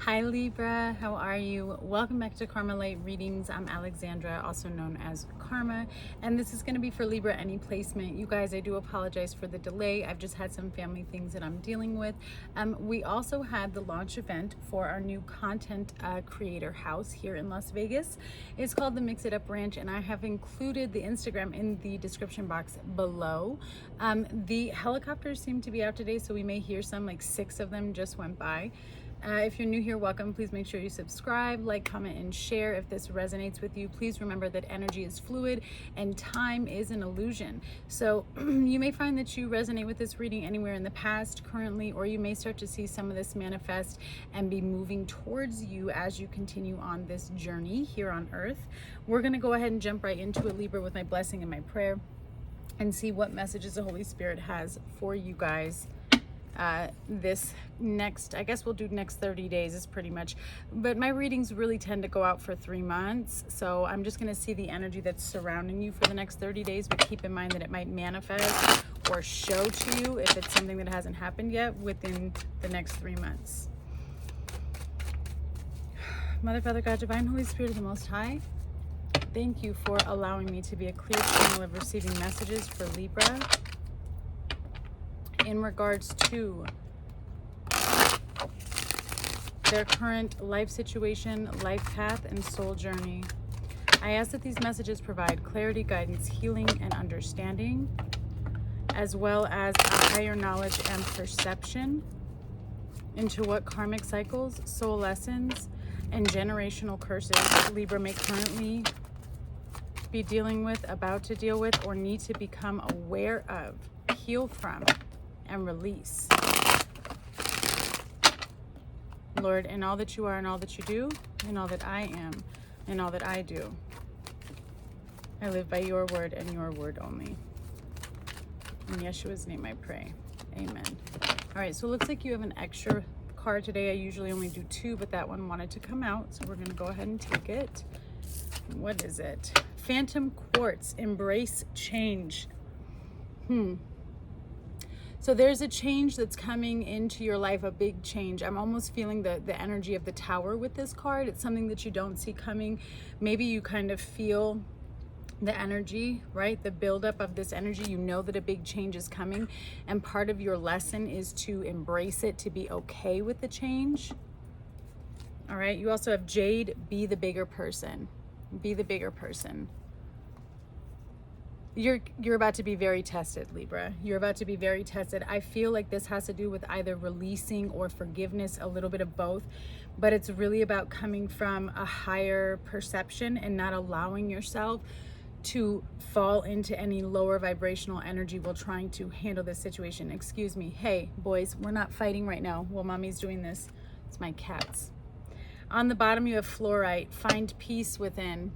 Hi Libra, how are you? Welcome back to Karma Light Readings. I'm Alexandra, also known as Karma, and this is going to be for Libra any placement. You guys, I do apologize for the delay. I've just had some family things that I'm dealing with. We also had the launch event for our new content creator house here in Las Vegas. It's called the Mix It Up Ranch, and I have included the Instagram in the description box below. The helicopters seem to be out today, so we may hear some, like 6 of them just went by. If you're new here, welcome. Please make sure you subscribe, like, comment, and share if this resonates with you. Please remember that energy is fluid and time is an illusion. So you may find that you resonate with this reading anywhere in the past, currently, or you may start to see some of this manifest and be moving towards you as you continue on this journey here on Earth. We're going to go ahead and jump right into it, Libra, with my blessing and my prayer and see what messages the Holy Spirit has for you guys. This next, I guess we'll do next 30 days is pretty much, but my readings really tend to go out for 3 months. So I'm just going to see the energy that's surrounding you for the next 30 days, but keep in mind that it might manifest or show to you if it's something that hasn't happened yet within the next 3 months. Mother, Father, God, Divine, Holy Spirit of the Most High, thank you for allowing me to be a clear channel of receiving messages for Libra in regards to their current life situation, life path, and soul journey. I ask that these messages provide clarity, guidance, healing, and understanding, as well as a higher knowledge and perception into what karmic cycles, soul lessons, and generational curses Libra may currently be dealing with, about to deal with, or need to become aware of, heal from, and release. Lord, in all that you are and all that you do, in all that I am and all that I do, I live by your word and your word only. In Yeshua's name I pray. Amen. All right, so it looks like you have an extra card today. I usually only do 2, but that one wanted to come out, so we're going to go ahead and take it. What is it? Phantom Quartz, embrace change. So there's a change that's coming into your life, a big change. I'm almost feeling the energy of the Tower with this card. It's something that you don't see coming. Maybe you kind of feel the energy, right? The buildup of this energy. You know that a big change is coming. And part of your lesson is to embrace it, to be okay with the change. All right. You also have Jade, be the bigger person. Be the bigger person. You're about to be very tested, Libra. You're about to be very tested. I feel like this has to do with either releasing or forgiveness, a little bit of both, but it's really about coming from a higher perception and not allowing yourself to fall into any lower vibrational energy while trying to handle this situation. Excuse me. Hey, boys, we're not fighting right now while mommy's doing this. It's my cats. On the bottom, you have fluorite. Find peace within.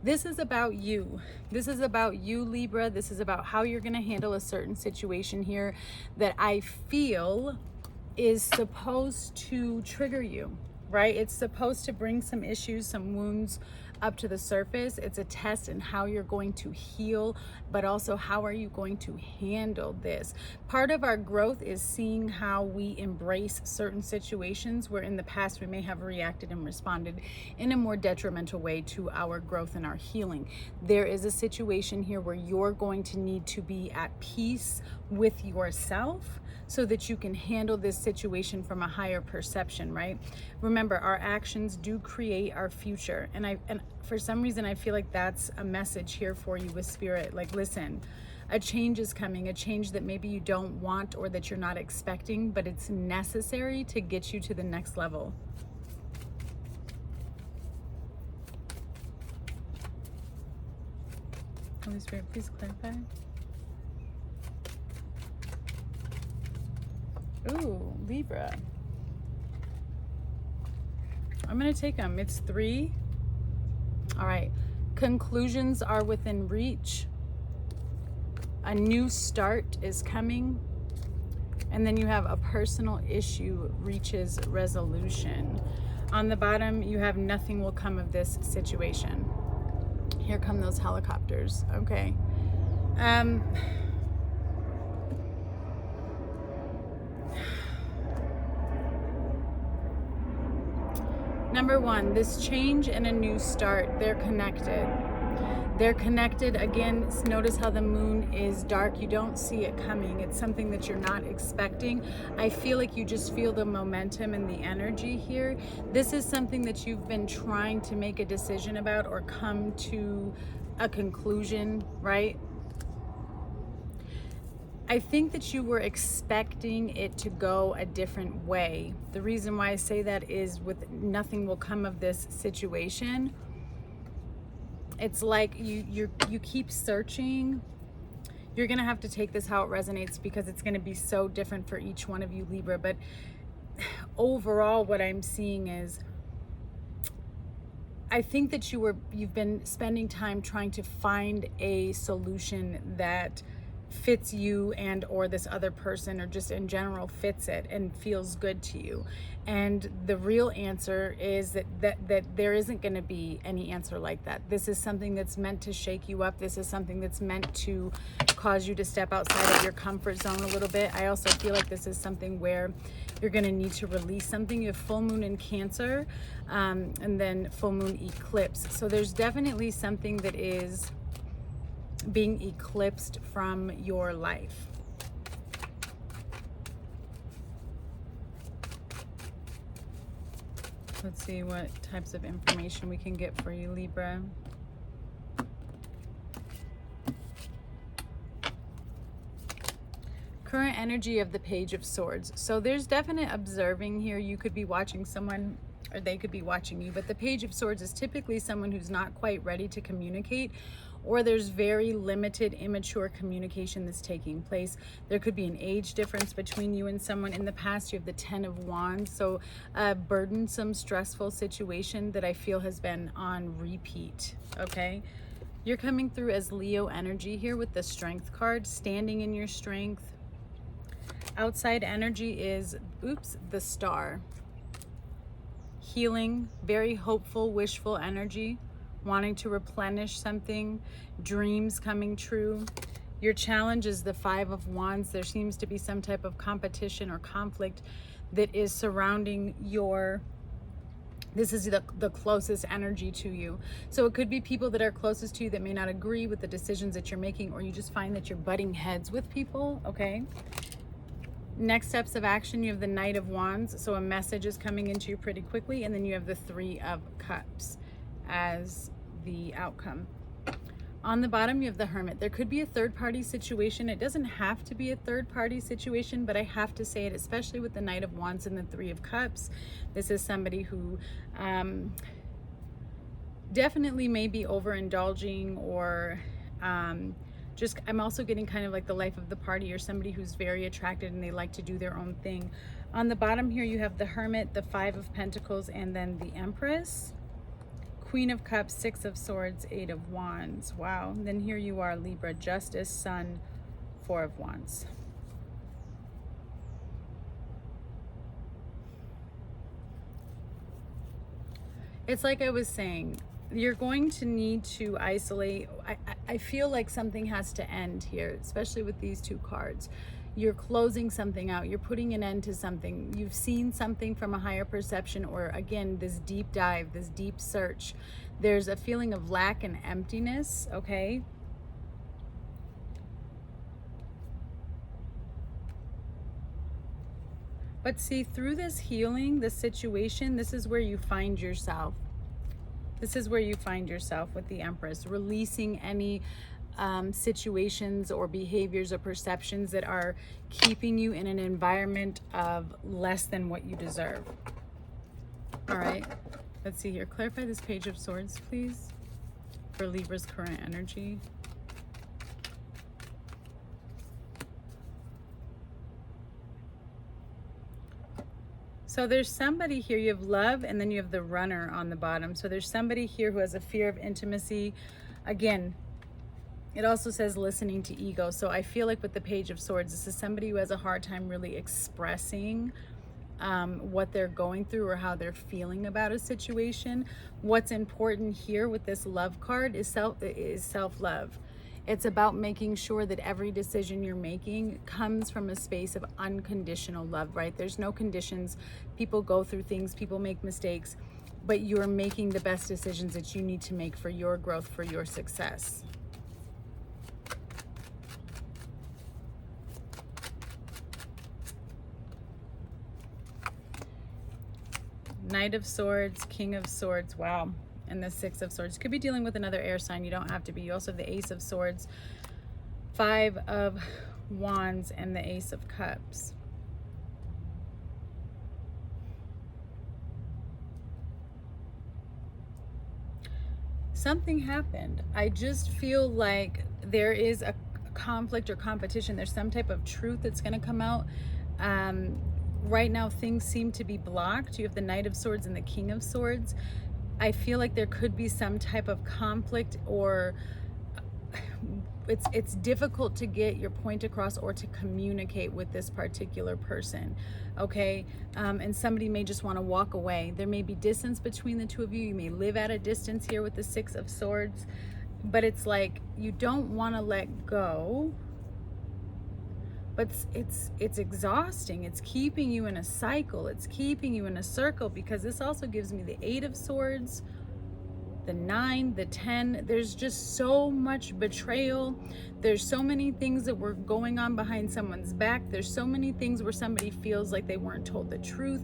This is about you. This is about you, Libra. This is about how you're going to handle a certain situation here that I feel is supposed to trigger you, right? It's supposed to bring some issues, some wounds up to the surface. It's a test in how you're going to heal, but also how are you going to handle this? Part of our growth is seeing how we embrace certain situations where in the past we may have reacted and responded in a more detrimental way to our growth and our healing. There is a situation here where you're going to need to be at peace with yourself so that you can handle this situation from a higher perception, right? Remember, our actions do create our future. And for some reason, I feel like that's a message here for you with Spirit. Like, listen, a change is coming, a change that maybe you don't want or that you're not expecting, but it's necessary to get you to the next level. Holy Spirit, please clarify. Ooh, Libra. I'm going to take them. It's 3. All right. Conclusions are within reach. A new start is coming. And then you have a personal issue reaches resolution. On the bottom, you have nothing will come of this situation. Here come those helicopters. Okay. Number one, this change and a new start, they're connected. They're connected. Again, notice how the moon is dark. You don't see it coming. It's something that you're not expecting. I feel like you just feel the momentum and the energy here. This is something that you've been trying to make a decision about or come to a conclusion, right? I think that you were expecting it to go a different way. The reason why I say that is with nothing will come of this situation. It's like you keep searching. You're gonna have to take this how it resonates because it's gonna be so different for each one of you, Libra. But overall, what I'm seeing is, I think that you've been spending time trying to find a solution that fits you and or this other person, or just in general fits it and feels good to you. And the real answer is that there isn't going to be any answer like that. This is something that's meant to shake you up. This is something that's meant to cause you to step outside of your comfort zone a little bit. I also feel like this is something where you're going to need to release something. You have full moon in Cancer, and then full moon eclipse. So there's definitely something that is being eclipsed from your life. Let's see what types of information we can get for you, Libra. Current energy of the Page of Swords. So there's definite observing here. You could be watching someone, or they could be watching you, but the Page of Swords is typically someone who's not quite ready to communicate, or there's very limited, immature communication that's taking place. There could be an age difference between you and someone. In the past, you have the 10 of Wands, so a burdensome, stressful situation that I feel has been on repeat, okay? You're coming through as Leo energy here with the Strength card, standing in your strength. Outside energy is, the Star. Healing, very hopeful, wishful energy, wanting to replenish something, dreams coming true. Your challenge is the 5 of Wands. There seems to be some type of competition or conflict that is surrounding this is the closest energy to you. So it could be people that are closest to you that may not agree with the decisions that you're making, or you just find that you're butting heads with people, okay? Next steps of action, you have the Knight of Wands. So a message is coming into you pretty quickly, and then you have the 3 of Cups as the outcome. On the bottom, you have the Hermit. There could be a third-party situation. It doesn't have to be a third-party situation, but I have to say it, especially with the Knight of Wands and the 3 of Cups. This is somebody who definitely may be overindulging, or I'm also getting kind of like the life of the party, or somebody who's very attracted and they like to do their own thing. On the bottom here, you have the Hermit, the 5 of Pentacles, and then the Empress. Queen of Cups, 6 of Swords, 8 of Wands. Wow. And then here you are, Libra, Justice, Sun, 4 of Wands. It's like I was saying, you're going to need to isolate. I feel like something has to end here, especially with these 2 cards. You're closing something out. You're putting an end to something. You've seen something from a higher perception, or again, this deep dive, this deep search. There's a feeling of lack and emptiness, okay? But see, through this healing, this situation, this is where you find yourself. This is where you find yourself with the Empress, releasing any situations or behaviors or perceptions that are keeping you in an environment of less than what you deserve. All right, let's see here. Clarify this Page of Swords, please, for Libra's current energy. So there's somebody here, you have love, and then you have the Runner on the bottom. So there's somebody here who has a fear of intimacy. Again, it also says listening to ego. So I feel like with the Page of Swords, this is somebody who has a hard time really expressing what they're going through or how they're feeling about a situation. What's important here with this Love card is self-love. It's about making sure that every decision you're making comes from a space of unconditional love, right? There's no conditions. People go through things, people make mistakes. but you're making the best decisions that you need to make for your growth, for your success. Knight of Swords, King of Swords, wow. And the Six of Swords. Could be dealing with another air sign. You don't have to be. You also have the Ace of Swords, Five of Wands, and the Ace of Cups. Something happened. I just feel like there is a conflict or competition. There's some type of truth that's going to come out. Right now, things seem to be blocked. You have the Knight of Swords and the King of Swords. I feel like there could be some type of conflict, or it's difficult to get your point across or to communicate with this particular person, okay? And somebody may just want to walk away. There may be distance between the two of you. You may live at a distance here with the Six of Swords, but it's like you don't want to let go. But it's exhausting. It's keeping you in a cycle. It's keeping you in a circle, because this also gives me the Eight of Swords, the 9, the 10. There's just so much betrayal. There's so many things that were going on behind someone's back. There's so many things where somebody feels like they weren't told the truth,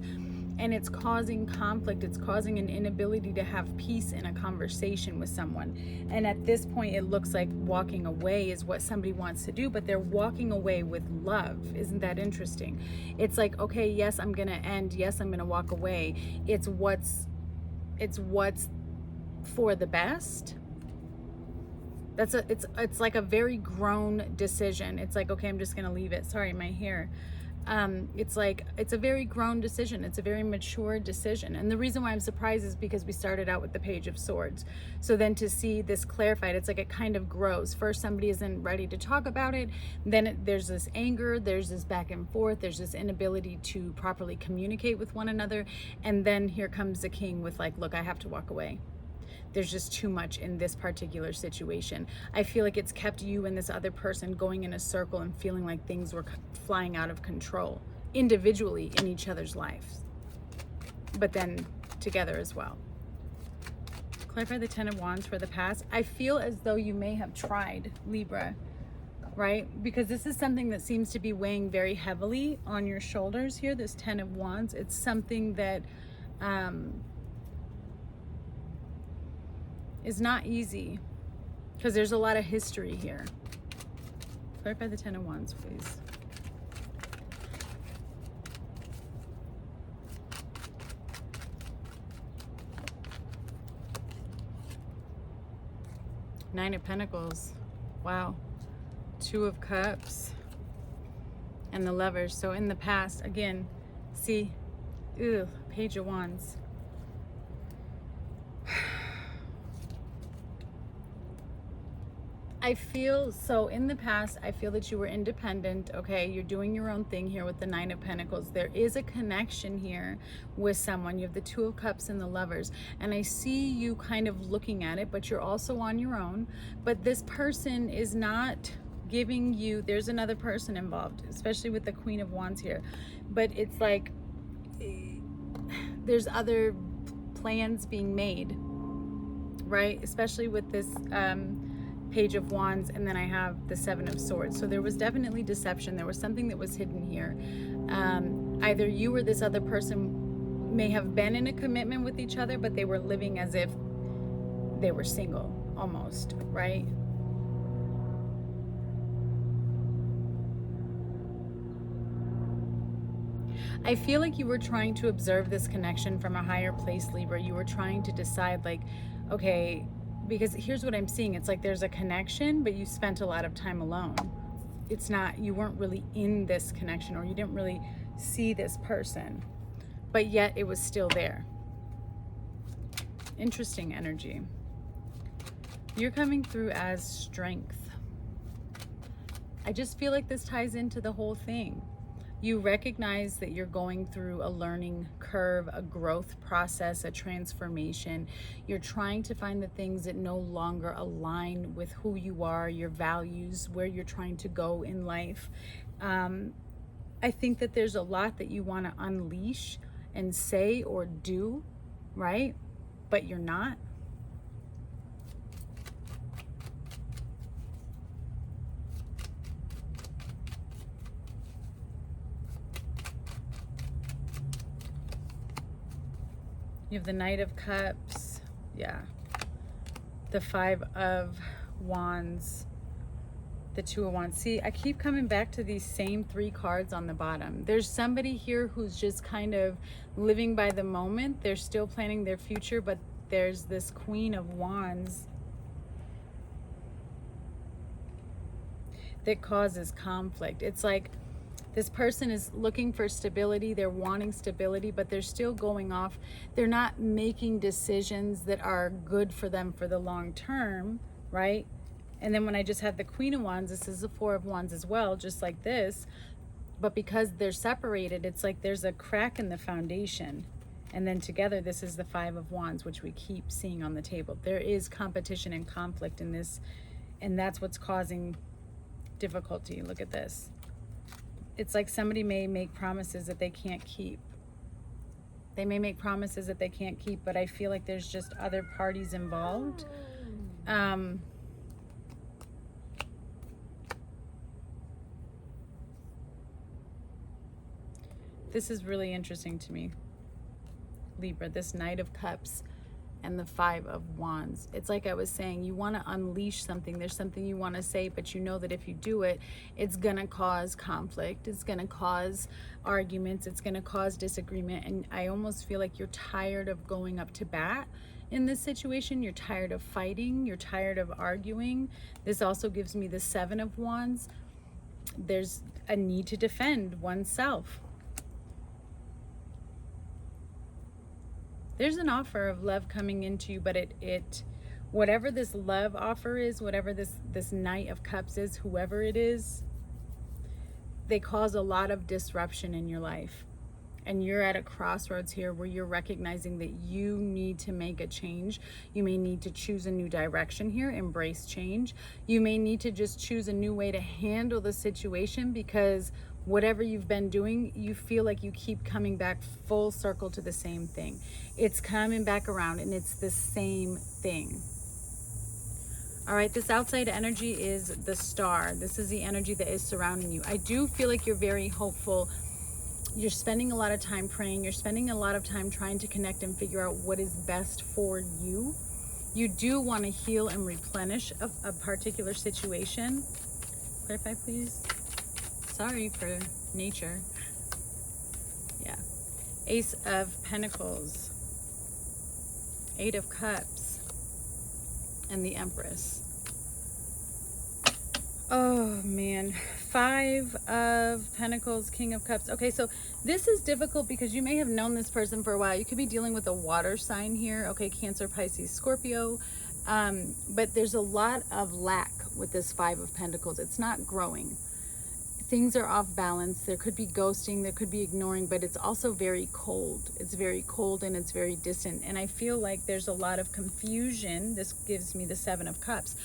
and it's causing conflict. It's causing an inability to have peace in a conversation with someone. And at this point, it looks like walking away is what somebody wants to do, but they're walking away with love. Isn't that interesting? It's like, okay, yes, I'm gonna end. Yes, I'm gonna walk away. It's what's for the best. It's like a very grown decision. It's like, okay, I'm just gonna leave it. Sorry, my hair. It's like, it's a very grown decision. It's a very mature decision. And the reason why I'm surprised is because we started out with the Page of Swords. So then to see this clarified, it's like it kind of grows. First, somebody isn't ready to talk about it. Then there's this anger, there's this back and forth, there's this inability to properly communicate with one another. And then here comes the King with like, look, I have to walk away. There's just too much in this particular situation. I feel like it's kept you and this other person going in a circle and feeling like things were flying out of control individually in each other's lives, but then together as well. Clarify the Ten of Wands for the past. I feel as though you may have tried, Libra, right? Because this is something that seems to be weighing very heavily on your shoulders here, this Ten of Wands. It's something that is not easy, because there's a lot of history here. Clarify the Ten of Wands, please. Nine of Pentacles. Wow. Two of Cups. And the Lovers. So in the past, again, see, Page of Wands. I feel, so in the past, I feel that you were independent, okay? You're doing your own thing here with the Nine of Pentacles. There is a connection here with someone. You have the Two of Cups and the Lovers. And I see you kind of looking at it, but you're also on your own. But this person is not giving you, there's another person involved, especially with the Queen of Wands here. But it's like, there's other plans being made, right? Especially with this, Page of Wands, and then I have the Seven of Swords. So there was definitely deception. There was something that was hidden here. Either you or this other person may have been in a commitment with each other, but they were living as if they were single, almost, right? I feel like you were trying to observe this connection from a higher place, Libra. You were trying to decide, like, okay, because here's what I'm seeing. It's like there's a connection, but you spent a lot of time alone. It's not, you weren't really in this connection, or you didn't really see this person, but yet it was still there. Interesting energy. You're coming through as strength. I just feel like this ties into the whole thing. You recognize that you're going through a learning curve, a growth process, a transformation. You're trying to find the things that no longer align with who you are, your values, where you're trying to go in life. I think that there's a lot that you want to unleash and say or do, right? but you're not. You have the Knight of Cups, yeah. The Five of Wands, the Two of Wands. See, I keep coming back to these same 3 cards on the bottom. There's somebody here who's just kind of living by the moment. They're still planning their future, but there's this Queen of Wands that causes conflict. It's like this person is looking for stability, they're wanting stability, but they're still going off. They're not making decisions that are good for them for the long term, right? And then when I just had the Queen of Wands, this is the Four of Wands as well, just like this. But because they're separated, it's like there's a crack in the foundation. And then together, this is the Five of Wands, which we keep seeing on the table. There is competition and conflict in this, and that's what's causing difficulty. Look at this. It's like somebody may make promises that they can't keep. They may make promises that they can't keep, but I feel like there's just other parties involved. This is really interesting to me, Libra, this Knight of Cups and the Five of Wands. It's like I was saying, you want to unleash something. There's something you want to say, but you know that if you do it, it's going to cause conflict. It's going to cause arguments. It's going to cause disagreement. And I almost feel like you're tired of going up to bat in this situation. You're tired of fighting. You're tired of arguing. This also gives me the Seven of Wands. There's a need to defend oneself. There's an offer of love coming into you, but whatever this love offer is, whatever this Knight of Cups is, whoever it is, they cause a lot of disruption in your life. And you're at a crossroads here where you're recognizing that you need to make a change. You may need to choose a new direction here, embrace change. You may need to just choose a new way to handle the situation, because whatever you've been doing, you feel like you keep coming back full circle to the same thing. It's coming back around and it's the same thing. All right, this outside energy is the Star. This is the energy that is surrounding you. I do feel like you're very hopeful. You're spending a lot of time praying. You're spending a lot of time trying to connect and figure out what is best for you. You do want to heal and replenish a particular situation. Clarify, please. Sorry for nature. Yeah. Ace of Pentacles, Eight of Cups, and the Empress. Oh man, Five of Pentacles, King of Cups. Okay, so this is difficult because you may have known this person for a while. You could be dealing with a water sign here. Okay, Cancer, Pisces, Scorpio. But there's a lot of lack with this Five of Pentacles. It's not growing. Things are off balance. There could be ghosting, there could be ignoring, but it's also very cold. It's very cold and it's very distant. And I feel like there's a lot of confusion. This gives me the Seven of Cups.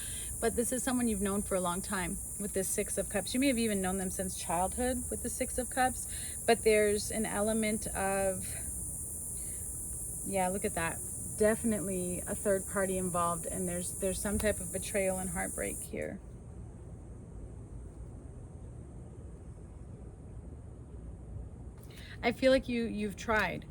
But this is someone you've known for a long time with this Six of Cups. You may have even known them since childhood with the Six of Cups. But there's an element of, yeah, look at that. Definitely a third party involved. And there's some type of betrayal and heartbreak here. I feel like you've tried.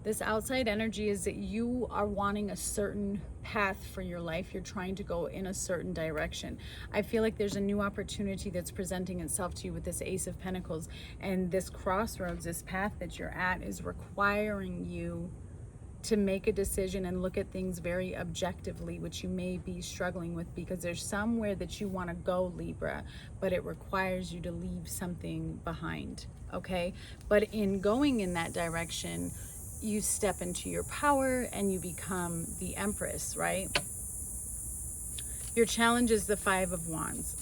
This outside energy is that you are wanting a certain path for your life. You're trying to go in a certain direction. I feel like there's a new opportunity that's presenting itself to you with this Ace of Pentacles. And this crossroads, this path that you're at, is requiring you to make a decision and look at things very objectively, which you may be struggling with, because there's somewhere that you want to go, Libra, but it requires you to leave something behind, okay? But in going in that direction, you step into your power and you become the Empress, right? Your challenge is the Five of Wands.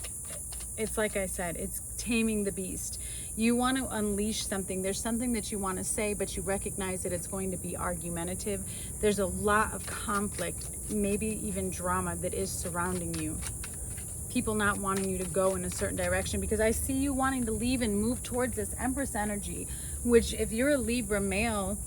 It's like I said, it's taming the beast. You want to unleash something. There's something that you want to say, but you recognize that it's going to be argumentative. There's a lot of conflict, maybe even drama that is surrounding you. People not wanting you to go in a certain direction, because I see you wanting to leave and move towards this Empress energy, which if you're a Libra male,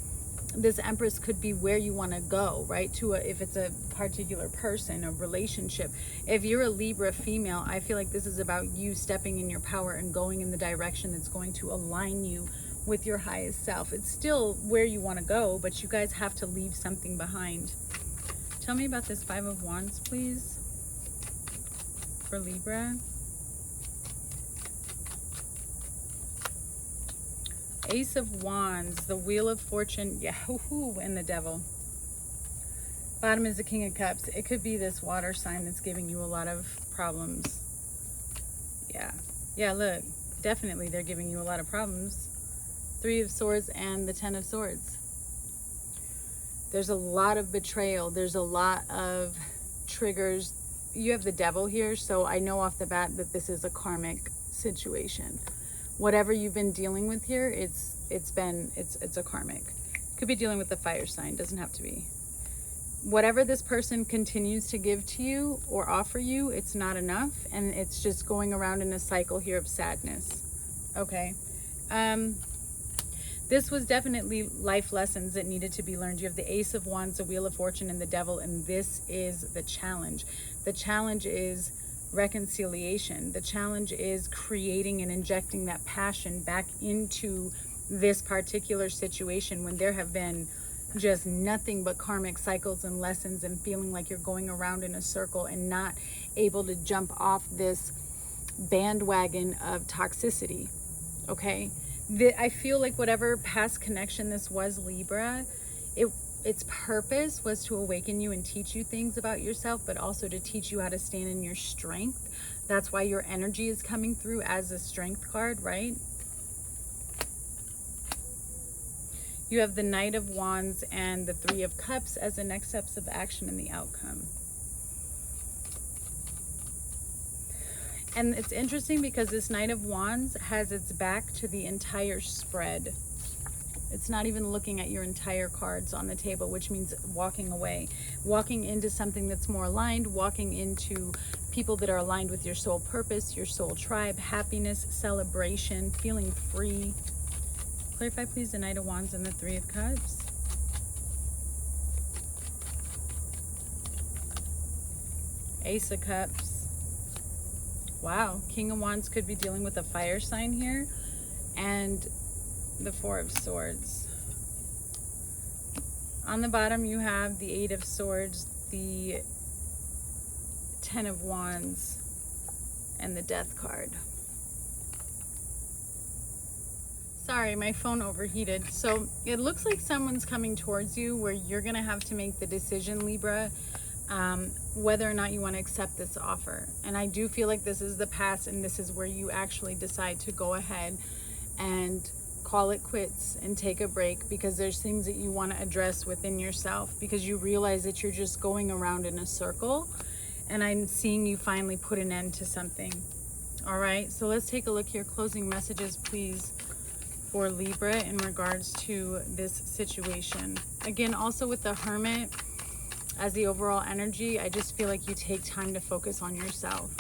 this Empress could be where you want to go, right? If it's a particular person, a relationship. If you're a Libra female, I feel like this is about you stepping in your power and going in the direction that's going to align you with your highest self. It's still where you want to go, but you guys have to leave something behind. Tell me about this Five of Wands, please, for Libra. Ace of Wands, the Wheel of Fortune, yeah, and the Devil. Bottom is the King of Cups. It could be this water sign that's giving you a lot of problems. Yeah, look, definitely they're giving you a lot of problems. Three of Swords and the Ten of Swords. There's a lot of betrayal. There's a lot of triggers. You have the Devil here, so I know off the bat that this is a karmic situation. Whatever you've been dealing with here, it's a karmic. Could be dealing with the fire sign, doesn't have to be. Whatever this person continues to give to you or offer you, it's not enough, and it's just going around in a cycle here of sadness. Okay. This was definitely life lessons that needed to be learned. You have the Ace of Wands, the Wheel of Fortune, and the Devil, and this is the challenge. The challenge is reconciliation. The challenge is creating and injecting that passion back into this particular situation when there have been just nothing but karmic cycles and lessons, and feeling like you're going around in a circle and not able to jump off this bandwagon of toxicity. Okay, I feel like whatever past connection this was, Libra, its purpose was to awaken you and teach you things about yourself, but also to teach you how to stand in your strength. That's why your energy is coming through as a strength card, right? You have the Knight of Wands and the Three of Cups as the next steps of action and the outcome. And it's interesting because this Knight of Wands has its back to the entire spread. It's not even looking at your entire cards on the table, which means walking away, walking into something that's more aligned, walking into people that are aligned with your soul purpose, your soul tribe, happiness, celebration, feeling free. Clarify, please, the Knight of Wands and the Three of Cups. Ace of Cups. Wow, King of Wands could be dealing with a fire sign here. And the Four of Swords. On the bottom you have the Eight of Swords, the Ten of Wands, and the Death card. Sorry, my phone overheated. So it looks like someone's coming towards you where you're gonna have to make the decision, Libra, whether or not you want to accept this offer. And I do feel like this is the past, and this is where you actually decide to go ahead and call it quits and take a break, because there's things that you want to address within yourself, because you realize that you're just going around in a circle, and I'm seeing you finally put an end to something. All right, so let's take a look here. Closing messages, please, for Libra in regards to this situation. Again, also with the Hermit as the overall energy, I just feel like you take time to focus on yourself,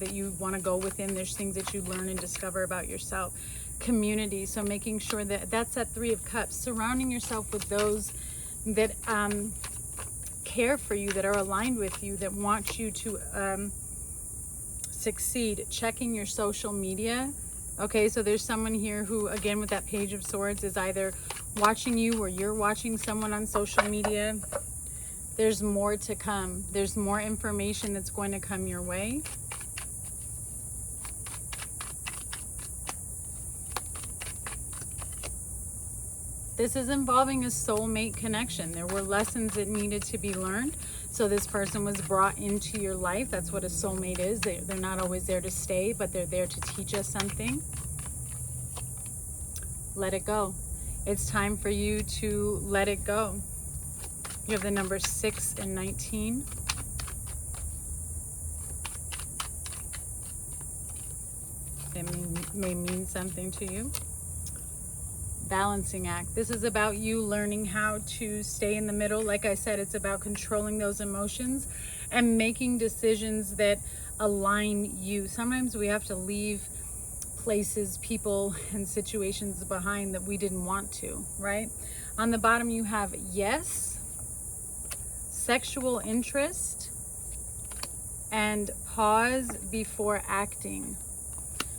that you want to go within. There's things that you learn and discover about yourself. Community, so making sure that that's that Three of Cups, surrounding yourself with those that care for you, that are aligned with you, that want you to succeed. Checking your social media. Okay, so there's someone here who, again, with that Page of Swords, is either watching you or you're watching someone on social media. There's more to come. There's more information that's going to come your way. This is involving a soulmate connection. There were lessons that needed to be learned. So this person was brought into your life. That's what a soulmate is. They're not always there to stay, but they're there to teach us something. Let it go. It's time for you to let it go. You have the number 6 and 19. It may mean something to you. Balancing act. This is about you learning how to stay in the middle. Like I said, it's about controlling those emotions and making decisions that align you. Sometimes we have to leave places, people, and situations behind that we didn't want to, right? On the bottom you have yes, sexual interest, and pause before acting.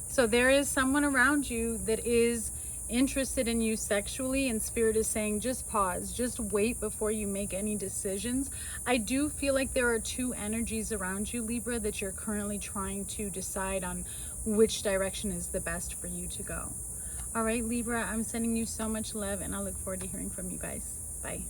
So there is someone around you that is interested in you sexually, and Spirit is saying just pause, just wait before you make any decisions. I do feel like there are two energies around you, Libra, that you're currently trying to decide on which direction is the best for you to go. All right, Libra, I'm sending you so much love, and I look forward to hearing from you guys. Bye.